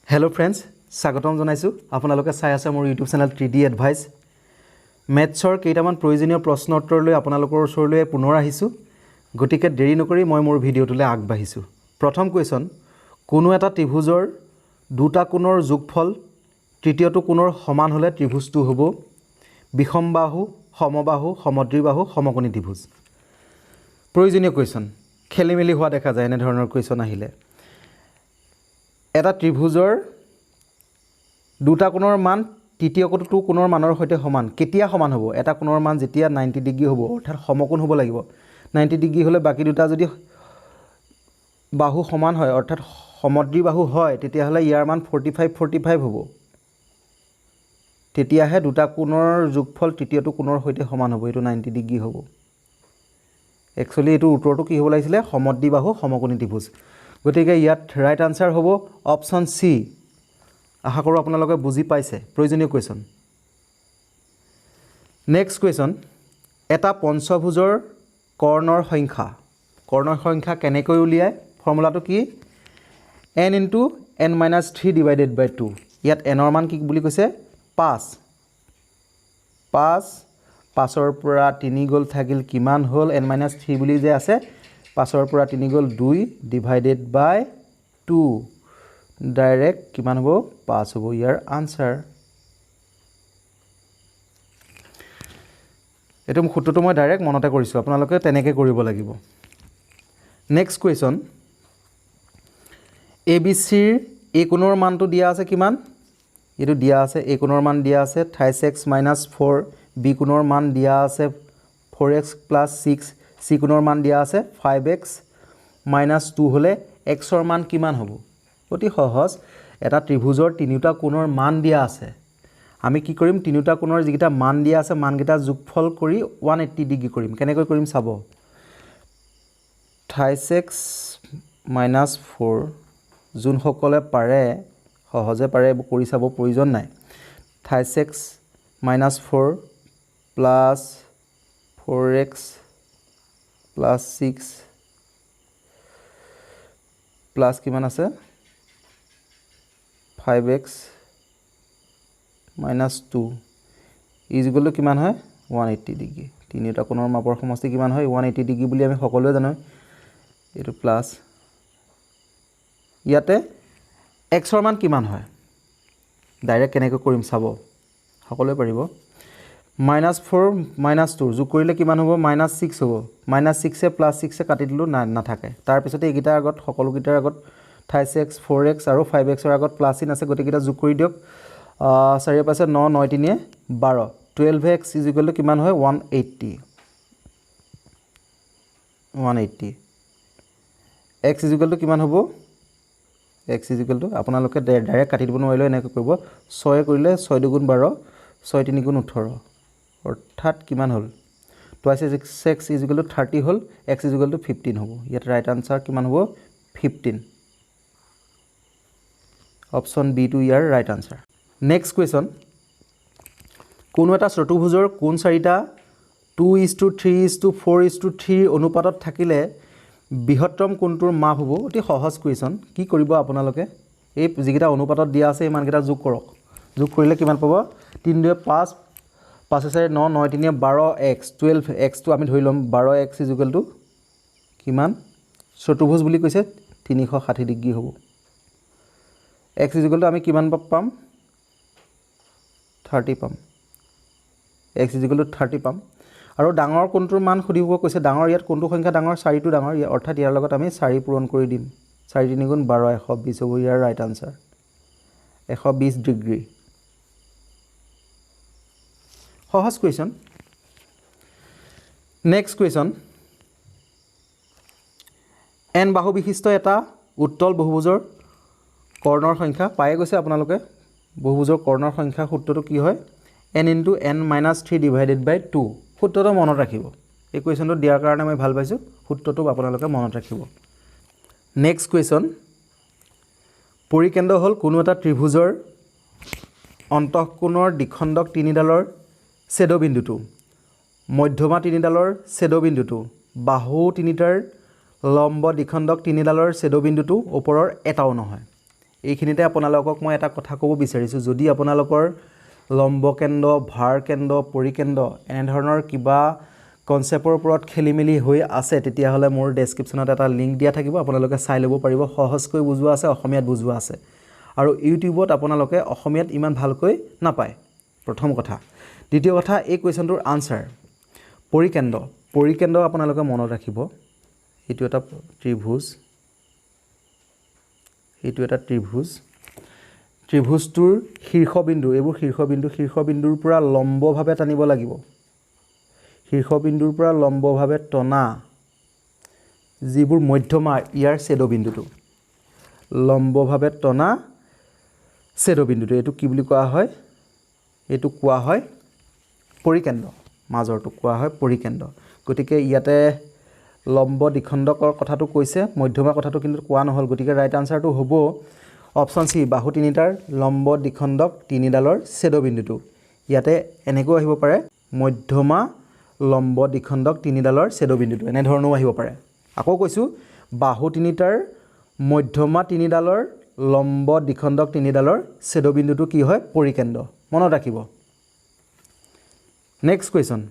Hello friends, স্বাগতম জনাইছো আপোনালোকে চাই আছে মোৰ YouTube চেনেল 3D এডভাইস মেথছৰ কেইটামান প্ৰয়োজনীয় প্ৰশ্ন উত্তৰ লৈ আপোনালোকৰ ওচৰলৈ পুনৰ আহিছো গতিকে দেৰি নকৰি মই মোৰ ভিডিওটোলৈ আগবাঢ়িছো প্ৰথম কোৱেশ্চন কোনো এটা ত্ৰিভুজৰ দুটা কোণৰ যোগফল তৃতীয়টো কোণৰ সমান হলে ত্ৰিভুজটো হ'ব বিষমবাহু সমবাহু সমদ্বিবাহু সমকোণী ত্ৰিভুজ প্ৰয়োজনীয় কোৱেশ্চন খেলিমেলি হোৱা দেখা যায় এনে ধৰণৰ কোৱেশ্চন আহিলে এটা ত্ৰিভুজৰ দুটা কোণৰ মান তৃতীয়টো কোণৰ মানৰ সৈতে সমান কেতিয়া সমান হ'ব এটা কোণৰ মান যেতিয়া 90 ডিগ্ৰী হ'ব অৰ্থাৎ সমকোণ হ'ব লাগিব 90 ডিগ্ৰী হলে বাকি দুটা যদি বাহু সমান হয় অৰ্থাৎ সমদ্বিবাহু হয় তেতিয়া হলে ইয়াৰ মান 45 হ'ব তেতিয়াহে দুটা কোণৰ যোগফল তৃতীয়টো কোণৰ সৈতে সমান হ'ব এটো 90 ডিগ্ৰী হ'ব একচুয়ালি এটো উত্তৰটো কি হ'ব লাগিছিলে সমদ্বিবাহু সমকোণী ত্ৰিভুজ গতিকে ইয়াত ৰাইট আনসাৰ হ'ব অপচন সি আশা কৰো আপোনালোকে বুজি পাইছে প্ৰয়োজনীয় কোৱেশ্চন নেক্সট কোৱেশ্চন এটা পঞ্চভুজৰ কৰ্ণৰ সংখ্যা কেনেকৈ উলিয়ায় ফৰ্মুলাটো কি n * n - 3 / 2 ইয়াত n ৰ মান কি বুলি কৈছে 5 5 ৰ পৰা 3 গল থাকিল কিমান হল n - 3 বুলি যে আছে 5 ৰ পৰা 3 গল 2 / 2 ডাইৰেক্ট কিমান হ'ব 5 হ'ব ইয়াৰ আনসাৰ এটো সূত্ৰটো মই ডাইৰেক্ট মনতে কৰিছো আপোনালোকে তেনেকৈ কৰিব লাগিব নেক্সট কোৱেশ্চন ABC ৰ a কোণৰ মানটো দিয়া আছে কিমান এটো দিয়া আছে a কোণৰ মান দিয়া আছে 28x - 4 b কোণৰ মান দিয়া আছে 4x + 6 c কোণৰ মান দিয়া আছে 5x - 2 হলে x ৰ মান কিমান হ'ব অতি সহজ এটা ত্ৰিভুজৰ তিনিটা কোণৰ মান দিয়া আছে আমি কি কৰিম তিনিটা কোণৰ যিটা মান দিয়া আছে মানকেইটা যোগফল কৰি 180 ডিগ্ৰী কৰিম কেনেকৈ কৰিম চাব 28x - 4 যোন সকলে পাৰে সহজে পাৰে কৰি চাব প্ৰয়োজন নাই 28x - 4 + 4x + 6 প্লাস কিমান আছে 5x - 2 ইকুৱেল কিমান হয় 180 ডিগ্ৰী তিনিটা কোণৰ মাপৰ সমষ্টি কিমান হয় 180 ডিগ্ৰী বুলি আমি সকলোৱে জানো এটো প্লাস ইয়াতে x ৰ মান কিমান হয় ডাইৰেক্ট কেনেকৈ কৰিম চাব সকলোৱে পাৰিব -4 - 2 যোগ কৰিলে কিমান হ'ব -6 হ'ব -6 এ +6 এ কাটি দিলো নাথাকে তাৰ পিছতে এইকেইটাৰ আগত সকলো গিটাৰ আগত 28x 4x আৰু 5x ৰ আগত প্লাস চিন আছে গতিকেটা যোগ কৰি দিয়ক 4 * 5 = 9 9 3 = 12 12x = কিমান হয় 180 x = কিমান হ'ব x = আপোনালোকে ডাইৰেক্ট কাটি দিব নোৱাৰিলে এনেকৈ কৰিব 6 কৰিলে 6 2 * 12 6 3 * 18 অৰ্থাৎ কিমান হ'ল 2x = 30 হ'ল x = 15 হ'ব ইয়াত ৰাইট আনসাৰ কিমান হ'ব 15 অপচন বি টু ইয়াৰ ৰাইট আনসাৰ নেক্সট কোৱেশ্চন কোনো এটা চতুৰ্ভুজৰ কোণ চাৰিটা 2:3:4:3 অনুপাতত থাকিলে বৃহত্তম কোণটোৰ মাপ হ'ব অতি সহজ কোৱেশ্চন কি কৰিব আপোনালোকে এই যিকেইটা অনুপাতত দিয়া আছে এই মানকেইটা যোগ কৰক যোগ কৰিলে কিমান পাব 3 2 5 5 4 9 9 3 12x 12x টো আমি ধৰি লম 12x = কিমান চতুৰ্ভুজ বুলি কৈছে 360 ডিগ্ৰী হ'ব x = আমি কিমান পাম 30 পাম x = 30 পাম আৰু ডাঙৰ কোণটোৰ মান খুদিব কৈছে ডাঙৰ ইয়াত কোণটো সংখ্যা ডাঙৰ 4 টো ডাঙৰ অৰ্থাৎ ইয়াৰ লগত আমি 4 পূৰণ কৰি দিম 4 3 * 12 120 হ'ব ইয়াৰ ৰাইট আনসাৰ 120 ডিগ্ৰী সহজ কোৱেশ্চন নেক্সট কোৱেশ্চন n বাহু বিশিষ্ট এটা উত্তল বহুভুজৰ কৰ্ণৰ সংখ্যা পাই গৈছে আপোনালোকে বহুভুজৰ কৰ্ণৰ সংখ্যা সূত্ৰটো কি হয় n * n - 3 / 2 সূত্ৰটো মনত ৰাখিব এই কোৱেশ্চনটো দিয়াৰ কাৰণে মই ভাল পাইছো সূত্ৰটো আপোনালোকে মনত ৰাখিব নেক্সট কোৱেশ্চন পৰিকেন্দ্ৰ হ'ল কোনো এটা ত্ৰিভুজৰ অন্তঃকোণৰ দ্বিখণ্ডক তিনিডালৰ ছেদবিন্দুটো মধ্যমা তিনিডালৰ ছেদবিন্দুটো বাহু তিনিটাৰ লম্ব দ্বিখণ্ডক তিনিডালৰ ছেদবিন্দুটো ওপৰৰ এটাও নহয় এইখিনিতে আপোনালোকক মই এটা কথা ক'ব বিচাৰিছোঁ যদি আপোনালোকৰ লম্বকেন্দ্ৰ ভাৰকেন্দ্ৰ পৰিকেন্দ্ৰ এনেধৰণৰ কিবা কনসেপ্টৰ ওপৰত খেলিমেলি হৈ আছে তেতিয়াহ'লে মোৰ ডেসক্ৰিপচনত এটা লিংক দিয়া থাকিব আপোনালোকে চাই ল'ব পাৰিব সহজকৈ বুজোৱা আছে অসমীয়াত বুজোৱা আছে আৰু ইউটিউবত আপোনালোকে অসমীয়াত ইমান ভালকৈ নাপায় প্ৰথম কথা দ্বিতীয় কথা এই কোৱেশ্চনটোৰ আনসাৰ পৰিকেন্দ্ৰ আপোনালোকে মনত ৰাখিব এইটো এটা ত্ৰিভুজ ত্ৰিভুজটোৰ শীৰ্ষবিন্দু এইবোৰ শীৰ্ষবিন্দুৰ পৰা লম্বভাৱে টানিব লাগিব শীৰ্ষবিন্দুৰ পৰা লম্বভাৱে টনা যিবোৰ মধ্যমা ইয়াৰ ছেদবিন্দুটো লম্বভাৱে টনা ছেদবিন্দুটো এইটো কি বুলি কোৱা হয় এইটো কোৱা হয় পৰিকেন্দ্ৰ মাজৰটো কোৱা হয় পৰিকেন্দ্ৰ গতিকে ইয়াতে লম্ব দ্বিখণ্ডকৰ কথাটো কৈছে মধ্যমা কথাটো কিন্তু কোৱা নহল গতিকে ৰাইট আনসাৰটো হ'ব অপচন সি বাহু তিনিটাৰ লম্ব দ্বিখণ্ডক তিনিডালৰ ছেদবিন্দুটো ইয়াতে এনেকৈ আহিব পাৰে মধ্যমা লম্ব দ্বিখণ্ডক তিনিডালৰ ছেদবিন্দুটো এনে ধৰণেও আহিব পাৰে আকৌ কৈছো বাহু তিনিটাৰ মধ্যমা তিনিডালৰ লম্ব দ্বিখণ্ডক তিনিডালৰ ছেদবিন্দুটো কি হয় পৰিকেন্দ্ৰ মনত ৰাখিব নেক্সট কোৱেশ্চন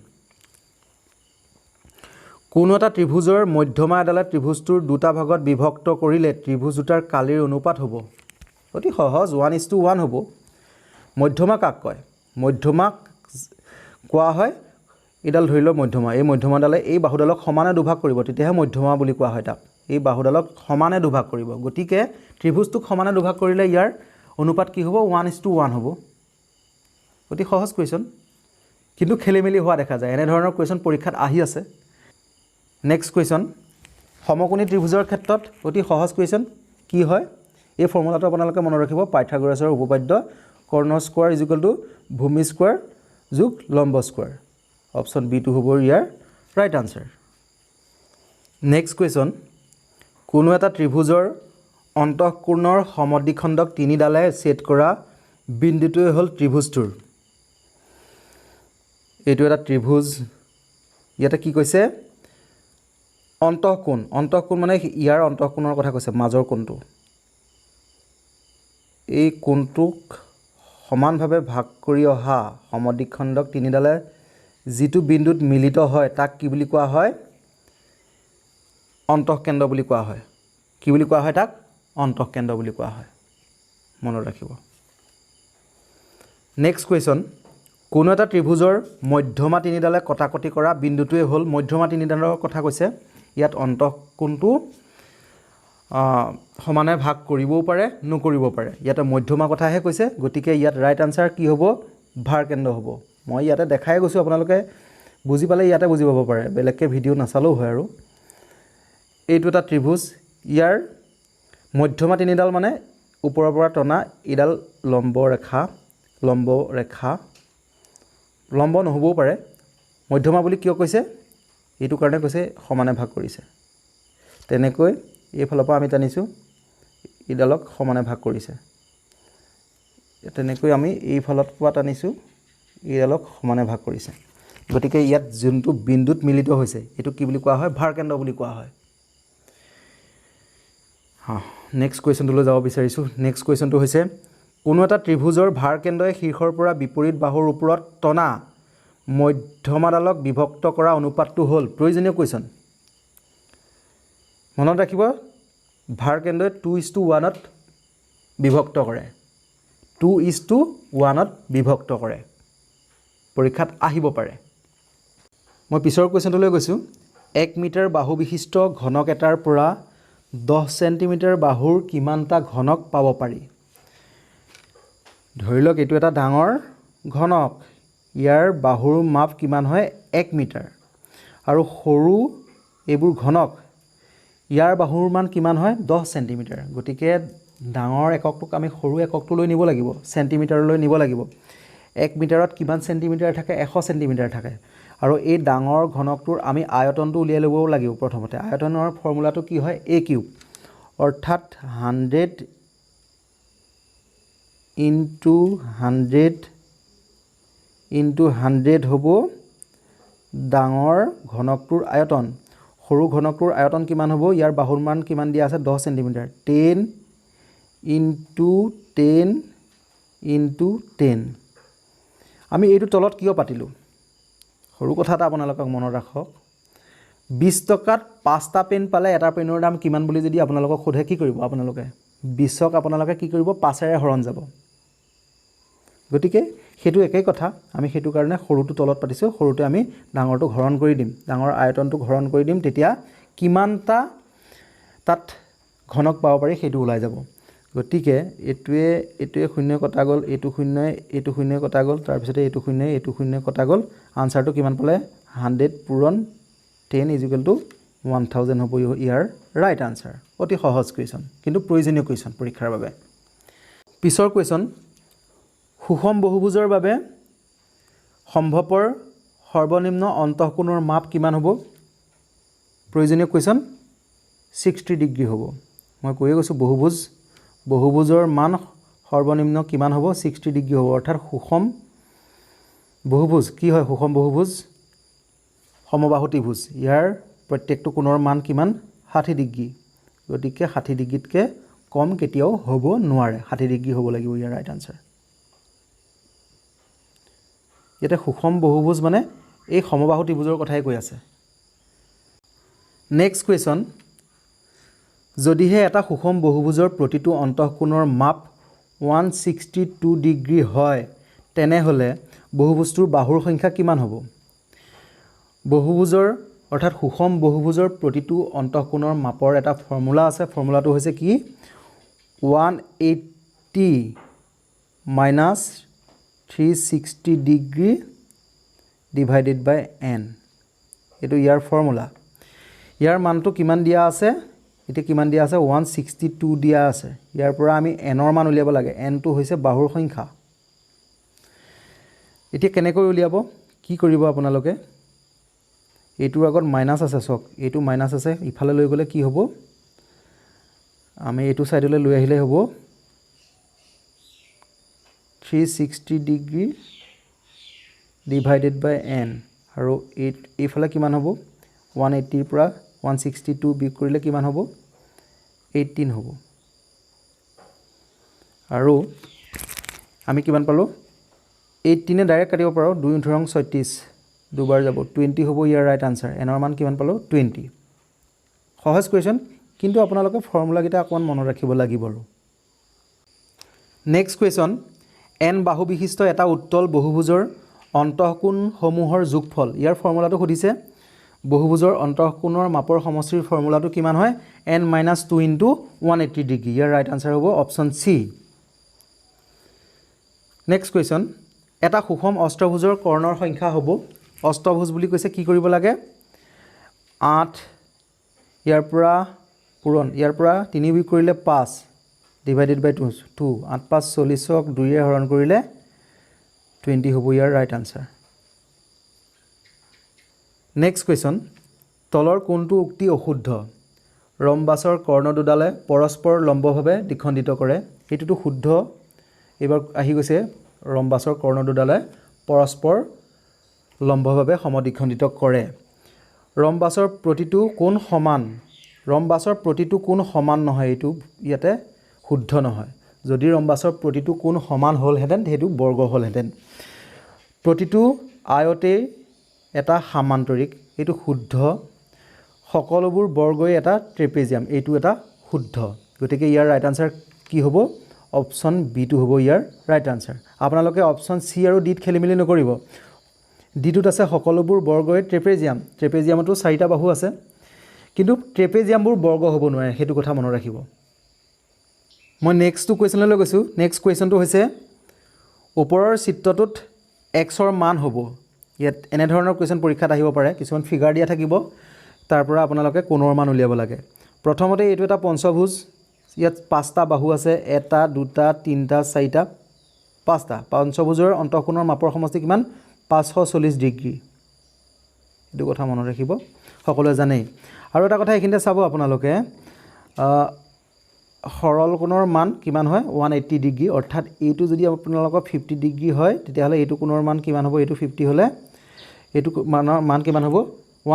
কোনো এটা ত্ৰিভুজৰ মধ্যমা এডালে ত্ৰিভুজটোৰ দুটা ভাগত বিভক্ত কৰিলে ত্ৰিভুজ দুটাৰ কালিৰ অনুপাত হ'ব অতি সহজ 1:1 হ'ব মধ্যমা কাক কয় মধ্যমাক কোৱা হয় এডাল ধৰি লওক মধ্যমা এই মধ্যমাডালে এই বাহুডালক সমানে দুভাগ কৰিব তেতিয়াহে মধ্যমা বুলি কোৱা হয় তাক এই বাহুডালক সমানে দুভাগ কৰিব গতিকে ত্ৰিভুজটোক সমানে দুভাগ কৰিলে ইয়াৰ অনুপাত কি হ'ব 1:1 হ'ব অতি সহজ কোৱেশ্চন কিন্তু খেলিমেলি হোৱা দেখা যায় এনে ধৰণৰ কোৱেশ্চন পৰীক্ষাত আহি আছে নেক্সট কোৱেশ্চন সমকোণী ত্ৰিভুজৰ ক্ষেত্ৰত অতি সহজ কোৱেশ্চন কি হয় এই ফৰ্মুলাটো আপোনালোকে মনত ৰাখিব পাইথাগোৰাছৰ উপপাদ্য কৰ্ণ স্কয়াৰ ভূমি স্কয়াৰ যোগ লম্ব স্কয়াৰ অপচন বি টু হ'ব ইয়াৰ ৰাইট আনসাৰ নেক্সট কোৱেশ্চন কোনো এটা ত্ৰিভুজৰ অন্তঃকোণৰ সমদ্বিখণ্ডক তিনিডালে ছেদ কৰা বিন্দুটোৱে হ'ল ত্ৰিভুজটোৰ এইটো এটা ত্ৰিভুজ ইয়াতে কি কৈছে অন্তঃকোণ মানে ইয়াৰ অন্তঃকোণৰ কথা কৈছে মাজৰ কোণটো এই কোণটোক সমানভাৱে ভাগ কৰি অহা সমদ্বিখণ্ডক তিনিডালে যিটো বিন্দুত মিলিত হয় তাক কি বুলি কোৱা হয় অন্তঃকেন্দ্ৰ বুলি কোৱা হয় কি বুলি কোৱা হয় তাক অন্তঃকেন্দ্ৰ বুলি কোৱা হয় মনত ৰাখিব নেক্সট কোৱেশ্চন কোনো এটা ত্ৰিভুজৰ মধ্যমা তিনিডালে কটাকটি কৰা বিন্দুটোৱে হ'ল মধ্যমা তিনিডালৰ কথা কৈছে ইয়াত অন্তঃকোণটো সমানে ভাগ কৰিবও পাৰে নকৰিব পাৰে ইয়াতে মধ্যমা কথাহে কৈছে গতিকে ইয়াত ৰাইট আনসাৰ কি হ'ব ভাৰকেন্দ্ৰ হ'ব মই ইয়াতে দেখাই গৈছো আপোনালোকে বুজি পালে ইয়াতে বুজি পাব পাৰে বেলেগকে ভিডিও নাচালেও হয় আৰু এইটো এটা ত্ৰিভুজ ইয়াৰ মধ্যমা তিনিডাল মানে ওপৰৰ পৰা টনা ইডাল লম্ব ৰেখা লম্ব নহবও পাৰে মধ্যমা বুলি কিয় কৈছে এইটো কাৰণে কৈছে সমানে ভাগ কৰিছে তেনেকৈ এইফালৰ পৰা আমি টানিছো ইডালক সমানে ভাগ কৰিছে তেনেকৈ আমি এইফালত পৰা টানিছো ইডালক সমানে ভাগ কৰিছে গতিকে ইয়াত যোনটো বিন্দুত মিলিত হৈছে এটো কি বুলি কোৱা হয় ভাৰকেন্দ্ৰ বুলি কোৱা হয় নেক্সট কোৱেশ্চনটো যাব বিচাৰিছো নেক্সট কোৱেশ্চনটো হৈছে কোনো এটা ত্ৰিভুজৰ ভাৰকেন্দ্ৰই শীৰ্ষৰ পৰা বিপৰীত বাহুৰ ওপৰত টনা মধ্যমাডালক বিভক্ত কৰা অনুপাতটো হ'ল প্ৰয়োজনীয় কোৱেশ্চন মনত ৰাখিব ভাৰকেন্দ্ৰই 2:1 ত বিভক্ত কৰে 2:1 ত বিভক্ত কৰে পৰীক্ষাত আহিব পাৰে মই পিছৰ কোৱেশ্চনটোলৈ গৈছো 1 মিটাৰ বাহু বিশিষ্ট ঘনক এটাৰ পৰা 10 সেন্টিমিটাৰ বাহুৰ কিমানটা ঘনক পাব পাৰি ধৰি লওক এটো এটা ডাঙৰ ঘনক ইয়াৰ বাহুৰ মাপ কিমান হয় 1 মিটাৰ আৰু সৰু এইবোৰ ঘনক ইয়াৰ বাহুৰ মান কিমান হয় 10 সেন্টিমিটাৰ গতিকে ডাঙৰ এককটোক আমি সৰু এককটোলৈ নিব লাগিব সেন্টিমিটাৰলৈ নিব লাগিব 1 মিটাৰত কিমান সেন্টিমিটাৰ থাকে 100 সেন্টিমিটাৰ থাকে আৰু এই ডাঙৰ ঘনকটোৰ আমি আয়তনটো উলিয়াই ল'ব লাগিব প্ৰথমতে আয়তনৰ ফৰ্মুলাটো কি হয় a কিউব অৰ্থাৎ 100 into 100 হ'ব ডাঙৰ ঘনকটোৰ আয়তন সৰু ঘনকটোৰ আয়তন কিমান হ'ব ইয়াৰ বাহুৰ মান কিমান দিয়া আছে 10 সেন্টিমিটাৰ 10 ইনটু 10 ইনটু 10 আমি এইটো তলত কিয় পাতিলোঁ সৰু কথা এটা আপোনালোকক মনত ৰাখক 20 টকাত 5টা পেন পালে এটা পেনৰ দাম কিমান বুলি যদি আপোনালোকক সোধে কি কৰিব আপোনালোকে 20ক আপোনালোকে কি কৰিব 5ৰে হৰণ যাব গতিকে হেতু একেই কথা আমি হেতু কাৰণে সৰুটো তলত পাতিছোঁ সৰুটো আমি ডাঙৰটো হৰণ কৰি দিম ডাঙৰ আয়তনটো হৰণ কৰি দিম তেতিয়া কিমানটা তাত ঘনক পাব পাৰি হেতু ওলাই যাব গতিকে এটোৱে শূন্য কটা গ'ল এইটো শূন্য কটা গ'ল তাৰ পিছতে এইটো শূন্য কটা গ'ল আনসাৰটো কিমান পালে 100 পূৰণ 10 1000 হ'ব ইয়াৰ ৰাইট আনসাৰ অতি সহজ কুৱেশ্যন কিন্তু প্ৰয়োজনীয় কুৱেশ্যন পৰীক্ষাৰ বাবে পিছৰ কুৱেশ্যন সুষম বহুভুজৰ বাবে সম্ভৱপৰ সৰ্বনিম্ন অন্তঃকোণৰ মাপ কিমান হ'ব প্ৰয়োজনীয় কুৱেশ্যন 60 ডিগ্ৰী হ'ব মই কৈয়ে গৈছোঁ বহুভুজৰ মান সৰ্বনিম্ন কিমান হ'ব 60 ডিগ্ৰী হ'ব অৰ্থাৎ সুষম বহুভুজ কি হয় সুষম বহুভুজ সমবাহু ত্ৰিভুজ ইয়াৰ প্ৰত্যেকটো কোণৰ মান কিমান 60 ডিগ্ৰী গতিকে 60 ডিগ্ৰীতকৈ কম কেতিয়াও হ'ব নোৱাৰে 60 ডিগ্ৰী হ'ব লাগিব ইয়াৰ ৰাইট আনসাৰ ইয়াতে সুষম বহুভুজ মানে এই সমবাহু ত্ৰিভুজৰ কথাই কৈ আছে নেক্সট কুৱেশ্যন যদিহে এটা সুষম বহুভুজৰ প্ৰতিটো অন্তঃকোণৰ মাপ 162 ডিগ্ৰী হয় তেনেহলে বহুভুজটোৰ বাহুৰ সংখ্যা কিমান হ'ব বহুভুজৰ অৰ্থাৎ সুষম বহুভুজৰ প্ৰতিটো অন্তঃকোণৰ মাপৰ এটা ফৰ্মুলা আছে ফৰ্মুলাটো হৈছে কি 180 minus 360 ডিগ্ৰী ডিভাইডেড বাই n এটো ইয়াৰ ফৰ্মুলা ইয়াৰ মানটো কিমান দিয়া আছে এটা কিমান দিয়া আছে 162 দিয়া আছে ইয়াৰ পৰা আমি n ৰ মান উলিয়াব লাগে n টো হৈছে বাহুৰ সংখ্যা এতিয়া কেনেকৈ উলিয়াব কি কৰিব আপোনালোকে এইটোৰ আগত মাইনাস আছে সক এইটো মাইনাস আছে ইফালে লৈ গলে কি হ'ব আমি এইটো সাইডলৈ লৈ আহিলে হ'ব 360 ডিগ্ৰী ডিভাইডেড বাই n আৰু এইফালে কিমান হ'ব 180 পৰা 162 বিয়োগ কৰিলে কিমান হ'ব 18 হ'ব আৰু আমি কিমান পালো 18 এ ডাইৰেক্ট কাটিব পাৰো 2 × 36 দুবাৰ যাব 20 হ'ব ইয়াৰ ৰাইট আনসাৰ n ৰ মান কিমান পালো 20 সহজ কোৱেশ্যন কিন্তু আপোনালোকে ফৰ্মুলা কিটা অকমান মনত ৰাখিব লাগিব আৰু নেক্সট কোৱেশ্যন n বাহু বিশিষ্ট এটা উত্তল বহুভুজৰ অন্তঃকোণ সমূহৰ যোগফল ইয়াৰ ফৰ্মুলাটো খুদিছে বহুভুজৰ অন্তঃকোণৰ মাপৰ সমষ্টিৰ ফৰ্মুলাটো কিমান হয় n - 2 * 180 ডিগ্ৰী ইয়াৰ ৰাইট আনসাৰ হ'ব অপচন সি নেক্সট কোৱেশ্যন এটা সুষম অষ্টভুজৰ কৰ্ণৰ সংখ্যা হ'ব অষ্টভুজ বুলি কৈছে কি কৰিব লাগে 8 ইয়াৰ পৰা পূৰণ ইয়াৰ পৰা 3 বিয়োগ কৰিলে 5 ডিভাইডেড বাই 2 8 5 40ক 2 এ হৰণ কৰিলে 20 হ'ব ইয়াৰ ৰাইট আনসাৰ নেক্সট কোৱেশ্যন তলৰ কোনটো উক্তি অশুদ্ধ ৰম্বাসৰ কৰ্ণ দুডালে পৰস্পৰ লম্বভাৱে দ্বিখণ্ডিত কৰে এইটোটো শুদ্ধ এবাৰ আহি গৈছে ৰম্বাসৰ কৰ্ণ দুডালে পৰস্পৰ লম্বভাৱে সমদ্বিখণ্ডিত কৰে ৰম্বাসৰ প্ৰতিটো কোণ সমান নহয় এইটো ইয়াতে শুদ্ধ নহয় যদি ৰম্বাসৰ প্ৰতিটো কোণ সমান হ'লহেঁতেন হেতু বৰ্গ হ'লহেঁতেন প্ৰতিটো আয়তে এটা সামান্তৰিক এইটো শুদ্ধ সকলোবোৰ বৰ্গই এটা ট্ৰেপেজিয়াম এইটো এটা শুদ্ধ গতিকে ইয়াৰ ৰাইট আনসাৰ কি হ'ব অপচন বি টো হ'ব ইয়াৰ ৰাইট আনসাৰ আপোনালোকে অপচন সি আৰু ডি ত খেলিমেলি নকৰিব ডি টোত আছে সকলোবোৰ বৰ্গই ট্ৰেপেজিয়ামটো 4টা বাহু আছে কিন্তু ট্ৰেপেজিয়ামবোৰ বৰ্গ হ'ব নোৱাৰে হেতু কথা মনত ৰাখিব মই নেক্সট কুৱেশ্যনলৈ গৈছো নেক্সট কুৱেশ্যনটো হৈছে ওপৰৰ চিত্ৰটোত x ৰ মান হ'ব ইয়াত এনে ধৰণৰ কুৱেশ্যন পৰীক্ষাত আহিব পাৰে কিছুমান ফিগাৰ দিয়া থাকিব তাৰ পৰা আপোনালোকে কোণৰ মান উলিয়াব লাগে প্ৰথমতে এইটো এটা পঞ্চভুজ ইয়াত 5টা বাহু আছে 1 2 3 4 5টা পঞ্চভুজৰ অন্তঃকোণৰ মাপৰ সমষ্টি কিমান 540 ডিগ্ৰী এইটো কথা মনত ৰাখিব সকলোৱে জানেই আৰু এটা কথা এখিনতে চাব আপোনালোকে সৰল কোণৰ মান কিমান হয় 180 ডিগ্ৰী অৰ্থাৎ এইটো যদি আপোনালোকৰ 50 ডিগ্ৰী হয় তেতিয়াহলে এইটো কোণৰ মান কিমান হ'ব এইটো 50 হলে এইটো মান কিমান হ'ব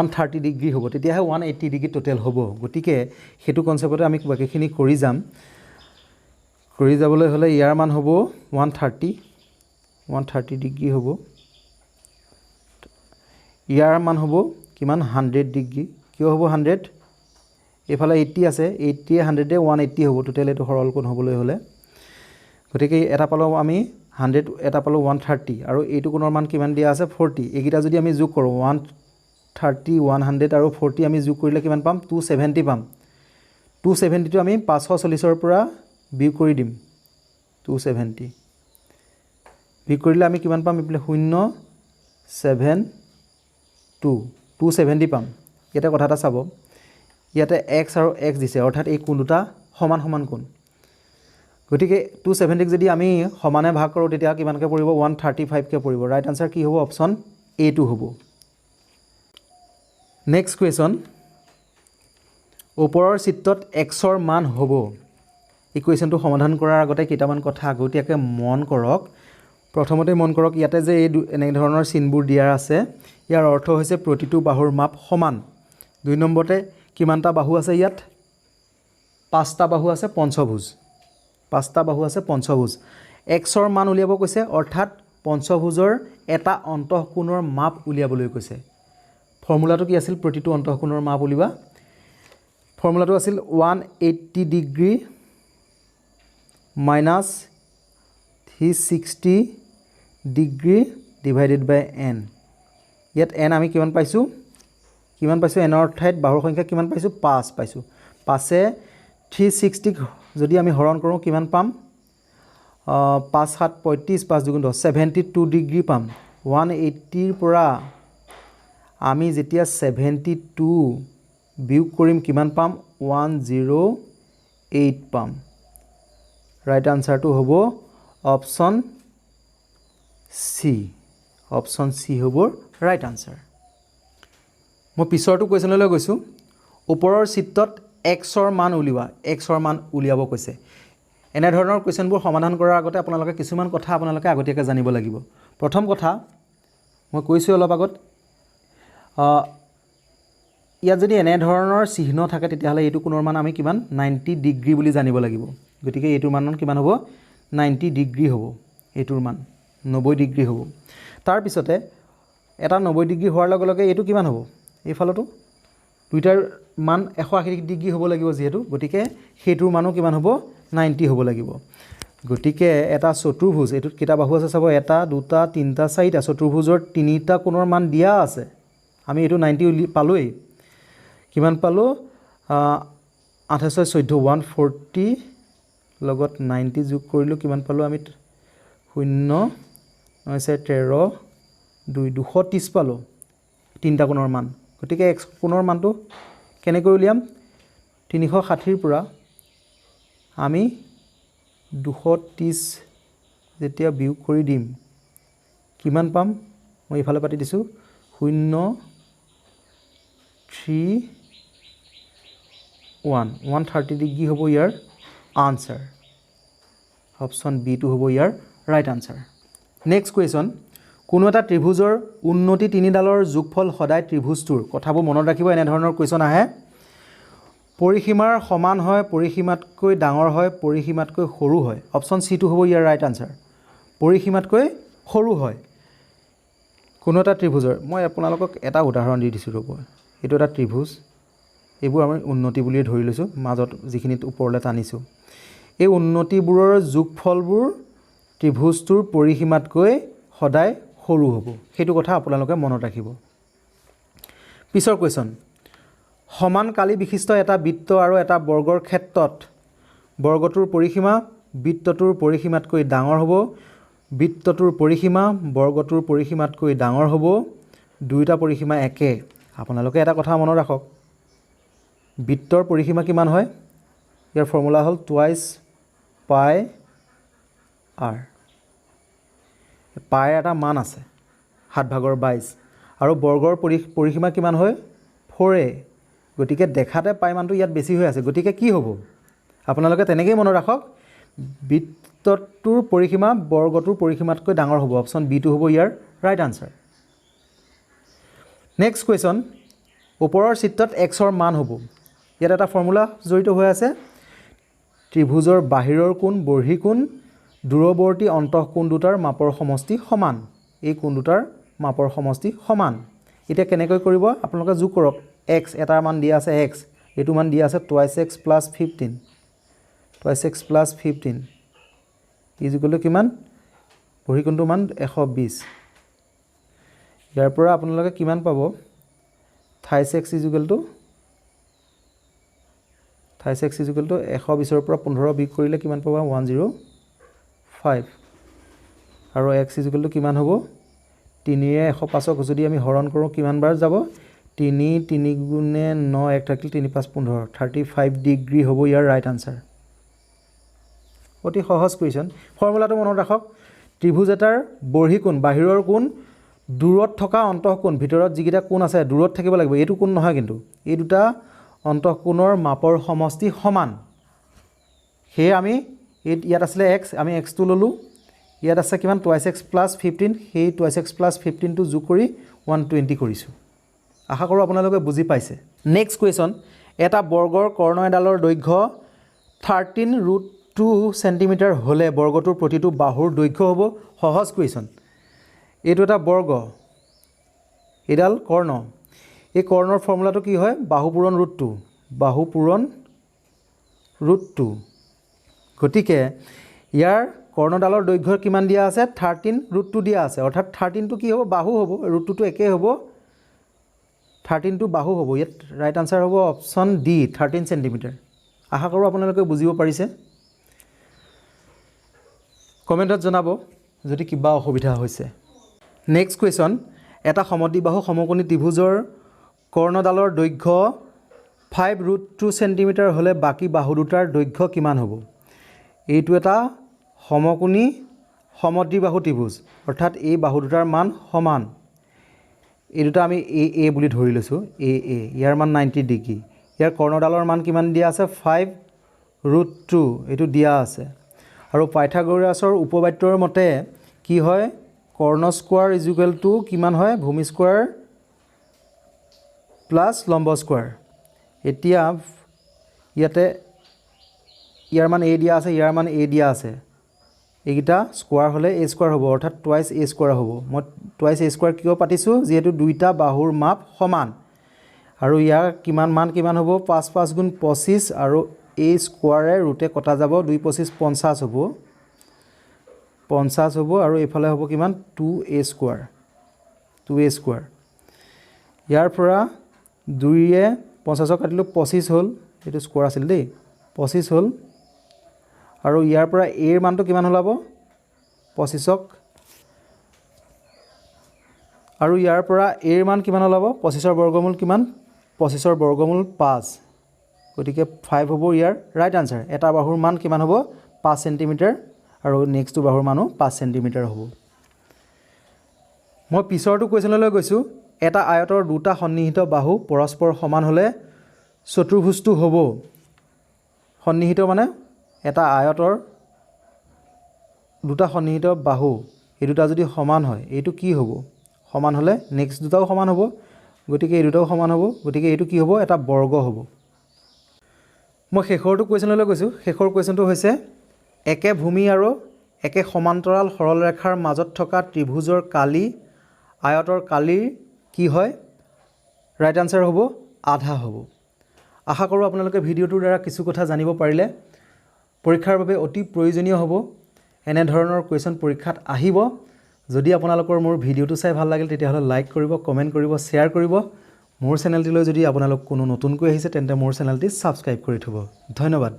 130 ডিগ্ৰী হ'ব তেতিয়াহে 180 ডিগ্ৰী টোটাল হ'ব গতিকে হেতু কনসেপ্টতে আমি বাকিখিনি কৰি যাম কৰি যাবলৈ হ'লে ইয়াৰ মান হ'ব 130 ডিগ্ৰী হ'ব ইয়াৰ মান হ'ব কিমান 100 ডিগ্ৰী কিয় হ'ব 100 এফালে 80 আছে 80 100 180 হ'ব টোটাল এটো সৰল কোণ হ'বলৈ হ'লে গতিকে এটা পালো আমি 100 এটা পালো 130 আৰু এইটো কোণৰ মান কিমান দিয়া আছে 40 এইকিটা যদি আমি যোগ কৰো 130 100 আৰু 40 আমি যোগ কৰিলে কিমান পাম 270 পাম 270 টো আমি 540 ৰ পৰা বিয়োগ কৰি দিম 270 বিয়োগ কৰিলে আমি কিমান পাম ইফালে 270 পাম ইয়াতে কথা এটা চাব ইয়াতে x আৰু x দিছে অৰ্থাৎ এই কোণ দুটা সমান সমান কোণ গতিকে 270 যদি আমি সমানে ভাগ কৰো তেতিয়া কিমানকে পৰিব 135 কে পৰিব ৰাইট আনসাৰ কি হ'ব অপচন এ টু হ'ব নেক্সট কোৱেশ্চন ওপৰৰ চিত্ৰত x ৰ মান হ'ব এই কোৱেশ্চনটো সমাধান কৰাৰ আগতে কেইটামান কথা আগতীয়াকৈ মন কৰক প্ৰথমতে মন কৰক ইয়াতে যে এই এনে ধৰণৰ চিনবোৰ দিয়া আছে ইয়াৰ অৰ্থ হৈছে প্ৰতিটো বাহুৰ মাপ সমান দুই নম্বৰতে কিমানটা বাহু আছে ইয়াত পাঁচটা বাহু আছে পঞ্চভুজ x ৰ মান উলিয়াব কৈছে অৰ্থাৎ পঞ্চভুজৰ এটা অন্তঃকোণৰ মাপ উলিয়াবলৈ কৈছে ফৰ্মুলাটো কি আছিল প্ৰতিটো অন্তঃকোণৰ মাপ উলিওৱা ফৰ্মুলাটো আছিল 180 ডিগ্ৰী minus 360 ডিগ্ৰী ডিভাইডেড বাই n ইয়াত n আমি কিমান পাইছো n ৰ ঠাইত বাহুৰ সংখ্যা কিমান পাইছো 5 পাইছো 5 এ 360 যদি আমি হৰণ কৰো কিমান পাম 5 7 35 5 2 10 72 ডিগ্ৰী পাম 180 ৰ পৰা আমি যেতিয়া 72 বিয়োগ কৰিম কিমান পাম 108 পাম right answer to hobo option C hobo right answer মই পিছৰটো কোৱেশ্চনলৈ গৈছো ওপৰৰ চিত্ৰত x ৰ মান উলিয়াব কৈছে এনে ধৰণৰ কোৱেশ্চনবোৰ সমাধান কৰাৰ আগতে আপোনালোকে কিছুমান কথা আপোনালোকে আগতীয়াকৈ জানিব লাগিব প্ৰথম কথা মই কৈছো অলপ আগত ইয়াত যদি এনে ধৰণৰ চিহ্ন থাকে তেতিয়াহলে এইটো কোণৰ মান আমি কিমান 90 ডিগ্ৰী বুলি জানিব লাগিব গতিকে এইটোৰ মান কিমান হ'ব 90 ডিগ্ৰী হ'ব এইটোৰ মান 90 ডিগ্ৰী হ'ব তাৰ পিছতে এটা 90 ডিগ্ৰী হোৱাৰ লগে লগে এইটো কিমান হ'ব এইফালটো দুইটাৰ মান 180 ডিগ্ৰী হ'ব লাগিব যেহেতু গতিকে হেতুৰ মানো কিমান হ'ব 90 হ'ব লাগিব গতিকে এটা চতুৰ্ভুজ এটোত কিটা বাহু আছে চাব এটা দুটা তিনটা চাৰিটা চতুৰ্ভুজৰ তিনিটা কোণৰ মান দিয়া আছে আমি এটো 90 পালোই কিমান পালো 28 14 140 লগত 90 যোগ কৰিলো কিমান পালো আমি 0 13 230 পালো তিনটা কোণৰ মান গতিকে x কোণৰ মানটো কেনেকৈ উলিয়াম 360 ৰ পৰা আমি 230 যেতিয়া বিয়োগ কৰি দিম কিমান পাম মই ইফালে পাতি দিছো 0 3 130 ডিগ্ৰী হ'ব ইয়াৰ answer option b to hobo yar right answer next question কোনো এটা ত্ৰিভুজৰ উন্নতি তিনিডালৰ যোগফল সদায় ত্ৰিভুজটোৰ কথাবোৰ মনত ৰাখিব এনে ধৰণৰ কোৱেশ্চন আহে পৰিসীমাৰ সমান হয় পৰিসীমাতকৈ ডাঙৰ হয় পৰিসীমাতকৈ সৰু হয় অপচন সি টু হ'ব ইয়াৰ ৰাইট আনসাৰ পৰিসীমাতকৈ সৰু হয় কোনো এটা ত্ৰিভুজৰ মই আপোনালোকক এটা উদাহৰণ দি দিছো ৰব এটো এটা ত্ৰিভুজ এইবোৰ আমি উন্নতি বুলি ধৰি লৈছো মাজত যিখিনি ওপৰলে টানিছো এই উন্নতিবোৰৰ যোগফলবোৰ ত্ৰিভুজটোৰ পৰিসীমাতকৈ সদায় সৰু হ'ব সেইটো কথা আপোনালোকে মনত ৰাখিব পিছৰ কোৱেশ্চন সমান কালি বিশিষ্ট এটা বৃত্ত আৰু এটা বৰ্গৰ ক্ষেত্ৰত বৰ্গটোৰ পৰিসীমা বৃত্তটোৰ পৰিসীমাতকৈ ডাঙৰ হ'ব বৃত্তটোৰ পৰিসীমা বৰ্গটোৰ পৰিসীমাতকৈ ডাঙৰ হ'ব দুইটা পৰিসীমা একে আপোনালোকে এটা কথা মনত ৰাখক বৃত্তৰ পৰিসীমা কিমান হয় ইয়াৰ ফৰ্মুলা হ'ল টুৱাইস পাই r পাই এটা মান আছে 7/22 আৰু বৰ্গৰ পৰিসীমা কিমান হয় 4a গতিকে দেখাতে পাই মানটো ইয়াত বেছি হৈ আছে গতিকে কি হ'ব আপোনালোকে তেনেকৈ মনত ৰাখক বৃত্তটোৰ পৰিসীমা বৰ্গটোৰ পৰিসীমাতকৈ ডাঙৰ হ'ব অপচন বি টু হ'ব ইয়াৰ ৰাইট আনসাৰ নেক্সট কোৱেশ্চন ওপৰৰ চিত্ৰত x ৰ মান হ'ব ইয়াত এটা ফৰ্মুলা জড়িত হৈ আছে ত্ৰিভুজৰ বাহিৰৰ কোণ বৰ্হি কোণ দূৰৱৰ্তী অন্তঃকোণ দুটাৰ মাপৰ সমষ্টি সমান এই কোণ দুটাৰ মাপৰ সমষ্টি সমান এতিয়া কেনেকৈ কৰিব আপোনালোকে যোগ কৰক x এটাৰ মান দিয়া আছে x এইটো মান দিয়া আছে twice x plus 15 twice x plus 15 is equal to কিমান বৰ্হি কোণটোৰ মান 120 ইয়াৰ পৰা আপোনালোকে কিমান পাব twice x is equal to 120 ৰ পৰা 15 বিয়োগ কৰিলে কিমান পাবা 105 আৰু x ইজ ইকুৱেল টু কিমান হ'ব 3 ৰে 105ক যদি আমি হৰণ কৰোঁ কিমান বাৰ যাব 3 3 গুণে 9 1 থাকিল 3 5 15 35 ডিগ্ৰী হ'ব ইয়াৰ ৰাইট আনসাৰ অতি সহজ কুৱেশ্যন ফৰ্মুলাটো মনত ৰাখক ত্ৰিভুজ এটাৰ বৰ্হি কোণ বাহিৰৰ কোণ দূৰত থকা অন্তঃকোণ ভিতৰত যিকিটা কোণ আছে দূৰত থাকিব লাগিব এইটো কোণ নহয় কিন্তু এই দুটা অন্তঃকোণৰ মাপৰ সমষ্টি সমান হে আমি ইয়াত আছিল x আমি x টো ললো ইয়াত আছে কিমান twice x plus 15 হে twice x plus 15 টো যোগ কৰি 120 কৰিছো আশা কৰো আপোনালোকে বুজি পাইছে নেক্সট কোৱেশ্যন এটা বৰ্গৰ কৰ্ণ এডালৰ দৈৰ্ঘ্য 13√2 সেন্টিমিটাৰ হলে বৰ্গটোৰ প্ৰতিটো বাহুৰ দৈৰ্ঘ্য হ'ব সহজ কুৱেশ্যন এইটো এটা বৰ্গ এডাল কৰ্ণ এই কৰ্ণৰ ফৰ্মুলাটো কি হয় বাহু পূৰণ √2 বাহু পূৰণ √2 গতিকে ইয়াৰ কৰ্ণডালৰ দৈৰ্ঘ্য কিমান দিয়া আছে 13√2 দিয়া আছে অৰ্থাৎ 13 টো কি হ'ব বাহু হ'ব √2 টো একে হ'ব 13 টো বাহু হ'ব ইয়াত ৰাইট আনসাৰ হ'ব অপচন ডি 13 সেন্টিমিটাৰ আশা কৰো আপোনালোকে বুজিব পাৰিছে কমেন্টত জনাব যদি কিবা অসুবিধা হৈছে নেক্সট কুৱেশ্যন এটা সমদ্বিবাহু সমকোণী ত্ৰিভুজৰ কৰ্ণডালৰ দৈৰ্ঘ্য 5√2 সেন্টিমিটাৰ হলে বাকি বাহু দুটাৰ দৈৰ্ঘ্য কিমান হ'ব এইটো এটা সমকোণী সমদ্বিবাহু ত্ৰিভুজ অৰ্থাৎ এই বাহু দুটাৰ মান সমান এই দুটা আমি a বুলি ধৰি লৈছো a ইয়াৰ মান 90 ডিগ্ৰী ইয়াৰ কৰ্ণডালৰ মান কিমান দিয়া আছে 5√2 এটো দিয়া আছে আৰু পাইথাগোৰাছৰ উপপাদ্যৰ মতে কি হয় কৰ্ণ স্কয়াৰ ইজ ইকুৱেল টু কিমান হয় ভূমি স্কয়াৰ প্লাস লম্ব স্কয়াৰ এতিয়া ইয়াতে ইয়াৰ মান a দিয়া আছে ইয়াৰ মান a দিয়া আছে এইটা স্কয়াৰ হলে a স্কয়াৰ হ'ব অৰ্থাৎ টুৱাইস a স্কয়াৰ হ'ব মই টুৱাইস a স্কয়াৰ কিয় পাতিছো যেহেতু দুইটা বাহুৰ মাপ সমান আৰু ইয়াৰ কিমান মান কিমান হ'ব 5 5 গুণ 25 আৰু a স্কয়াৰে ৰুটে কটা যাব 2 25 50 হ'ব 50 হ'ব আৰু এফালে হ'ব কিমান 2a স্কয়াৰ ইয়াৰ পৰা 2 এ 50 কাটিলো 25 হ'ল এটো স্কয়াৰ আছিল দেই 25 হ'ল আৰু ইয়াৰ পৰা a এৰ মানটো কিমান হলাব 25ক আৰু ইয়াৰ পৰা a এৰ মান কিমান হলাব 25ৰ বৰ্গমূল কিমান 25ৰ বৰ্গমূল 5 গতিকে 5 হ'ব ইয়াৰ ৰাইট আনসাৰ এটা বাহুৰ মান কিমান হ'ব 5 সেন্টিমিটাৰ আৰু নেক্সট বাহুৰ মানো 5 সেন্টিমিটাৰ হ'ব মই পিছৰটো কোৱেশ্যনলৈ গৈছো এটা আয়তৰ দুটা সন্নিহিত বাহু পৰস্পৰ সমান হলে চতুৰ্ভুজটো হ'ব সন্নিহিত মানে এটা আয়তৰ দুটা সন্নিহিত বাহু এই দুটা যদি সমান হয় এইটো কি হ'ব সমান হলে নেক্সট দুটাও সমান হ'ব গতিকে এই দুটাও সমান হ'ব গতিকে এইটো কি হ'ব এটা বৰ্গ হ'ব মই শেষৰটো কোৱেশ্যনলৈ গৈছো শেষৰ কোৱেশ্যনটো হৈছে একে ভূমি আৰু একে সমান্তৰাল সৰল ৰেখাৰ মাজত থকা ত্ৰিভুজৰ কালি আয়তৰ কালিৰ কি হয় ৰাইট আনসাৰ হ'ব আধা হ'ব আশা কৰো আপোনালোকে ভিডিওটোৰ দ্বাৰা কিছু কথা জানিব পাৰিলে পৰীক্ষাৰ বাবে অতি প্ৰয়োজনীয় হ'ব এনে ধৰণৰ কোৱেশ্যন পৰীক্ষাত আহিব যদি আপোনালোকৰ মোৰ ভিডিওটো চাই ভাল লাগিল তেতিয়া হলে লাইক কৰিব কমেন্ট কৰিব শেয়াৰ কৰিব মোৰ চেনেলটিলৈ যদি আপোনালোক কোনো নতুনকৈ আহিছে তেন্তে মোৰ চেনেলটি সাবস্ক্ৰাইব কৰি থব ধন্যবাদ